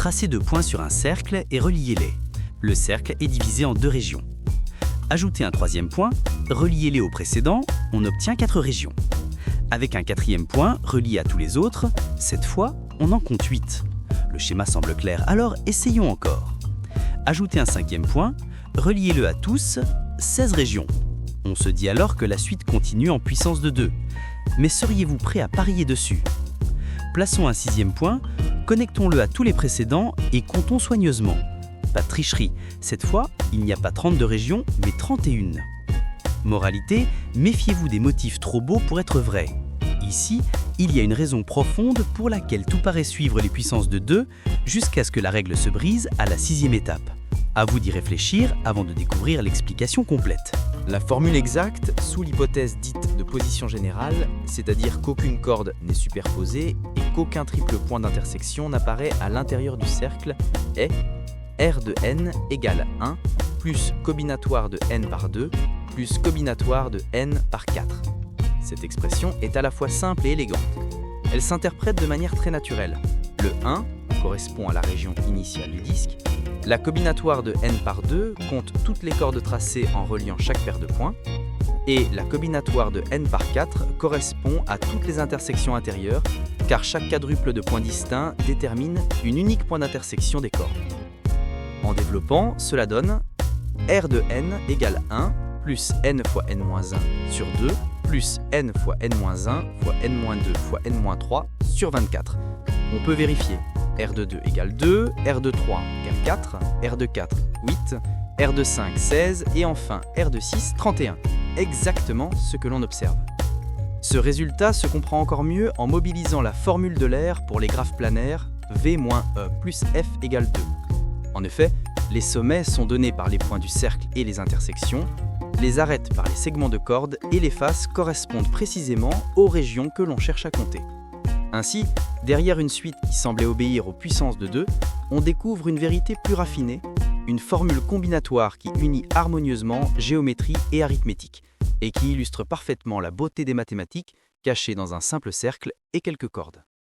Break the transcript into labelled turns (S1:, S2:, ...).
S1: Tracez 2 points sur un cercle et reliez-les. Le cercle est divisé en 2 régions. Ajoutez un 3e point, reliez-les au précédent, on obtient 4 régions. Avec un 4e point relié à tous les autres, cette fois, on en compte 8. Le schéma semble clair, alors essayons encore. Ajoutez un 5e point, reliez-le à tous, 16 régions. On se dit alors que la suite continue en puissance de 2. Mais seriez-vous prêt à parier dessus? Plaçons un 6e point, connectons-le à tous les précédents et comptons soigneusement. Pas de tricherie, cette fois, il n'y a pas 32 régions, mais 31. Moralité, méfiez-vous des motifs trop beaux pour être vrais. Ici, il y a une raison profonde pour laquelle tout paraît suivre les puissances de 2 jusqu'à ce que la règle se brise à la 6e étape. À vous d'y réfléchir avant de découvrir l'explication complète.
S2: La formule exacte, sous l'hypothèse dite de position générale, c'est-à-dire qu'aucune corde n'est superposée et qu'aucun triple point d'intersection n'apparaît à l'intérieur du cercle, est R de n égale 1 plus combinatoire de n par 2 plus combinatoire de n par 4. Cette expression est à la fois simple et élégante. Elle s'interprète de manière très naturelle. Le 1 correspond à la région initiale du disque. La combinatoire de n par 2 compte toutes les cordes tracées en reliant chaque paire de points. Et la combinatoire de n par 4 correspond à toutes les intersections intérieures, car chaque quadruple de points distincts détermine une unique point d'intersection des cordes. En développant, cela donne R de n égale 1 plus n fois n-1 sur 2 plus n fois n-1 fois n-2 fois n-3 sur 24. On peut vérifier. R de 2 égale 2, R de 3 égale 4, R de 4, 8, R de 5, 16 et enfin R de 6, 31. Exactement ce que l'on observe. Ce résultat se comprend encore mieux en mobilisant la formule de l'air pour les graphes planaires V-E plus F égale 2. En effet, les sommets sont donnés par les points du cercle et les intersections, les arêtes par les segments de cordes et les faces correspondent précisément aux régions que l'on cherche à compter. Ainsi, derrière une suite qui semblait obéir aux puissances de 2, on découvre une vérité plus raffinée, une formule combinatoire qui unit harmonieusement géométrie et arithmétique, et qui illustre parfaitement la beauté des mathématiques cachées dans un simple cercle et quelques cordes.